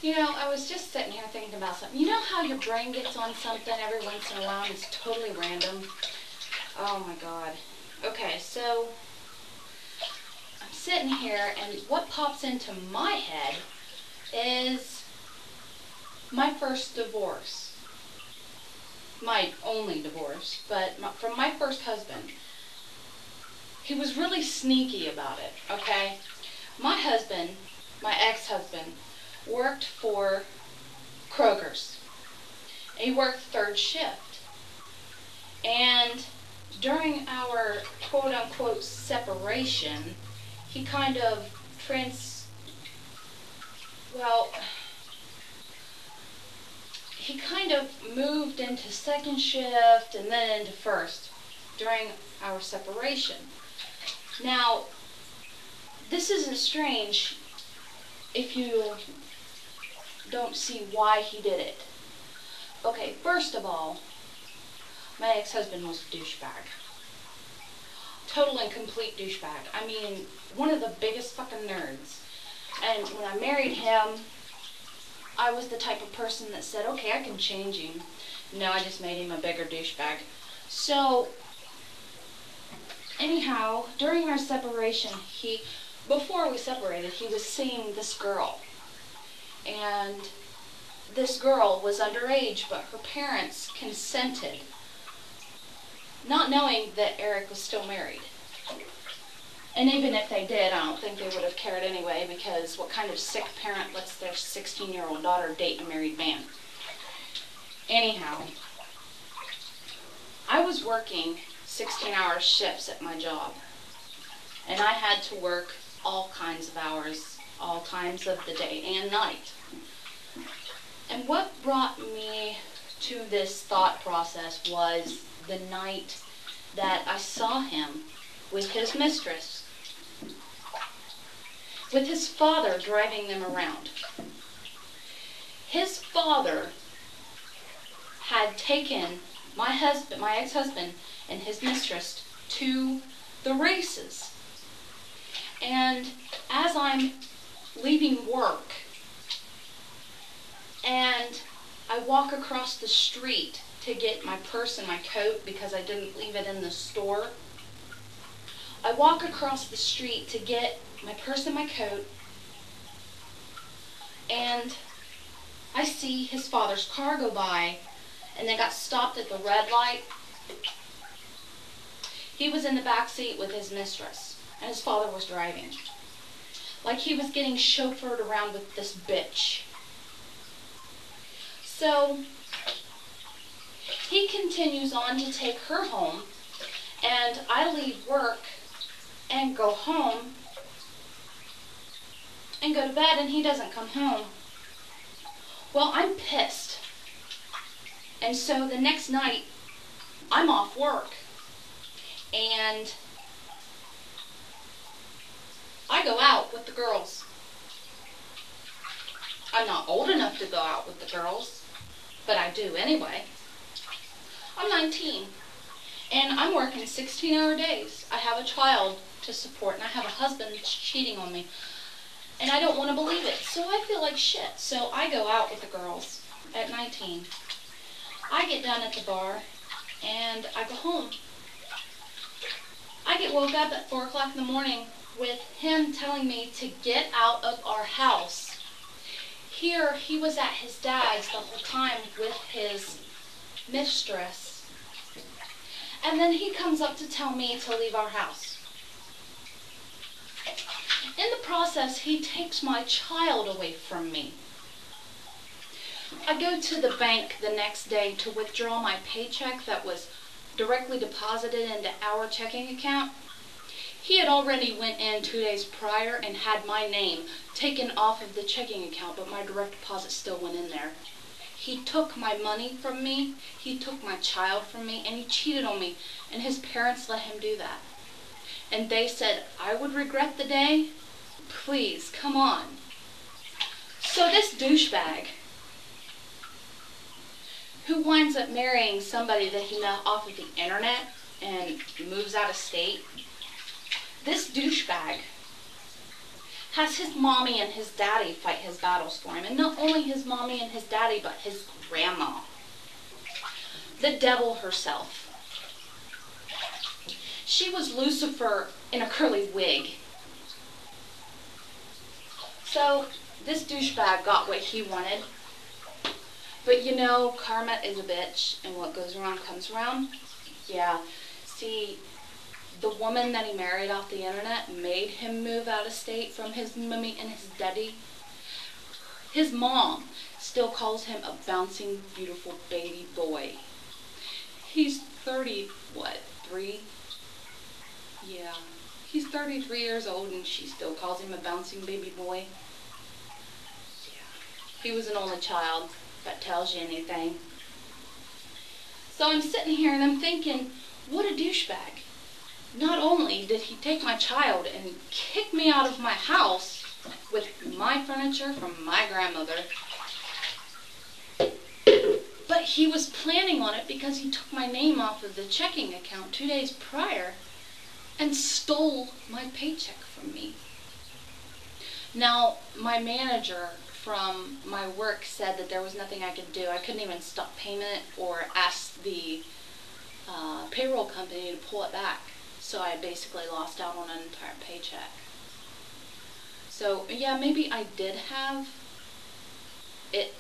You know, I was just sitting here thinking about something. You know how your brain gets on something every once in a while and it's totally random? Oh my God. Okay, so I'm sitting here and what pops into my head is my first divorce. My only divorce, but from my first husband. He was really sneaky about it, okay? My husband, my ex-husband, worked for Kroger's. He worked third shift. And during our quote-unquote separation, he kind of he kind of moved into second shift and then into first during our separation. Now, this isn't strange if you don't see why he did it. Okay, first of all, my ex-husband was a douchebag. Total and complete douchebag. I mean, one of the biggest fucking nerds. And when I married him, I was the type of person that said, okay, I can change him. No, I just made him a bigger douchebag. So, anyhow, during our separation, before we separated, he was seeing this girl. And this girl was underage, but her parents consented, not knowing that Eric was still married. And even if they did, I don't think they would have cared anyway, because what kind of sick parent lets their 16-year-old daughter date a married man? Anyhow, I was working 16-hour shifts at my job, and I had to work all kinds of hours, all times of the day and night. And what brought me to this thought process was the night that I saw him with his mistress, with his father driving them around. His father had taken my ex-husband and his mistress to the races. And as I'm leaving work and I walk across the street to get my purse and my coat because I didn't leave it in the store, I walk across the street to get my purse and my coat, and I see his father's car go by, and they got stopped at the red light. He was in the back seat with his mistress, and his father was driving. Like he was getting chauffeured around with this bitch. So, he continues on to take her home, and I leave work and go home and go to bed, and he doesn't come home. Well, I'm pissed. And so the next night, I'm off work, and I go out with the girls. I'm not old enough to go out with the girls, but I do anyway. I'm 19, and I'm working 16-hour days. I have a child to support, and I have a husband that's cheating on me, and I don't want to believe it, so I feel like shit. So I go out with the girls at 19. I get done at the bar, and I go home. I get woke up at 4 o'clock in the morning with him telling me to get out of our house. Here, he was at his dad's the whole time with his mistress. And then he comes up to tell me to leave our house. In the process, he takes my child away from me. I go to the bank the next day to withdraw my paycheck that was directly deposited into our checking account. He had already went in 2 days prior and had my name taken off of the checking account, but my direct deposit still went in there. He took my money from me, he took my child from me, and he cheated on me, and his parents let him do that. And they said, I would regret the day. Please, come on. So this douchebag, who winds up marrying somebody that he met off of the internet and moves out of state, this douchebag has his mommy and his daddy fight his battles for him. And not only his mommy and his daddy, but his grandma. The devil herself. She was Lucifer in a curly wig. So this douchebag got what he wanted. But you know, karma is a bitch, and what goes around comes around. Yeah, see, the woman that he married off the internet made him move out of state from his mommy and his daddy. His mom still calls him a bouncing, beautiful baby boy. He's 3? Yeah, he's 33 years old and she still calls him a bouncing baby boy. Yeah, he was an only child, if that tells you anything. So I'm sitting here and I'm thinking, what a douchebag. Not only did he take my child and kick me out of my house with my furniture from my grandmother, but he was planning on it because he took my name off of the checking account 2 days prior and stole my paycheck from me. Now, my manager from my work said that there was nothing I could do. I couldn't even stop payment or ask the payroll company to pull it back. So I basically lost out on an entire paycheck. So, yeah, maybe I did have it,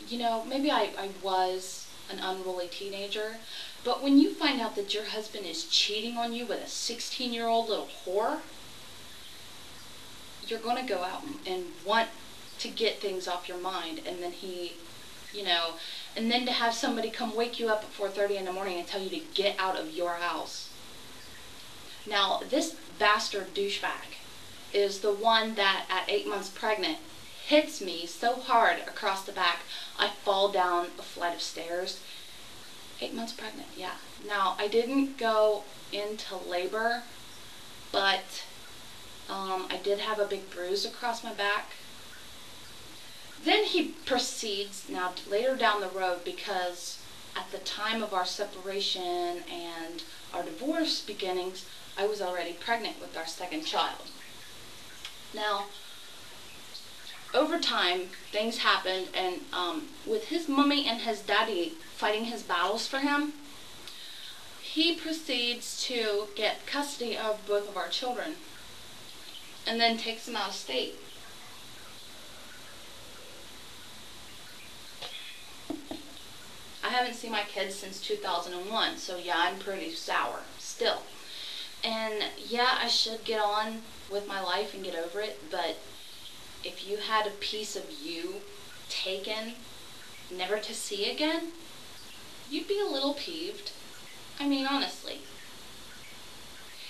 you know, maybe I was an unruly teenager, but when you find out that your husband is cheating on you with a 16-year-old little whore, you're going to go out and want to get things off your mind, and then he, you know, and then to have somebody come wake you up at 4:30 in the morning and tell you to get out of your house. Now, this bastard douchebag is the one that at 8 months pregnant hits me so hard across the back, I fall down a flight of stairs. 8 months pregnant, yeah. Now, I didn't go into labor, but I did have a big bruise across my back. Then he proceeds, now later down the road, because at the time of our separation and our divorce beginnings, I was already pregnant with our second child. Now, over time, things happened, and with his mommy and his daddy fighting his battles for him, he proceeds to get custody of both of our children, and then takes them out of state. I haven't seen my kids since 2001, so yeah, I'm pretty sour still. And yeah, I should get on with my life and get over it, but if you had a piece of you taken, never to see again, you'd be a little peeved. I mean, honestly.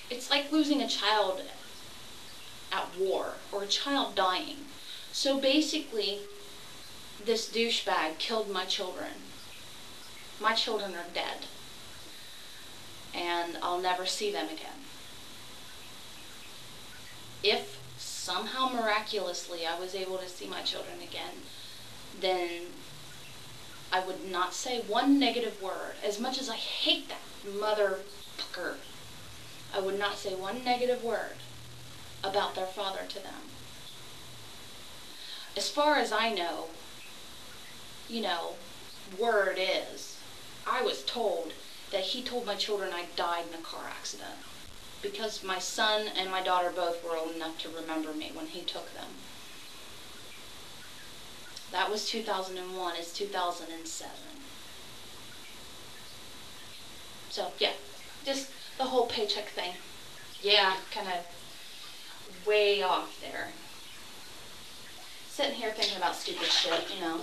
It's like losing a child at war, or a child dying. So basically, this douchebag killed my children. My children are dead. And I'll never see them again. If somehow miraculously I was able to see my children again, then I would not say one negative word. As much as I hate that motherfucker, I would not say one negative word about their father to them. As far as I know, you know, word is, I was told that he told my children I died in a car accident, because my son and my daughter both were old enough to remember me when he took them. That was 2001, it's 2007. So, yeah, just the whole paycheck thing. Yeah, kind of way off there. Sitting here thinking about stupid shit, you know.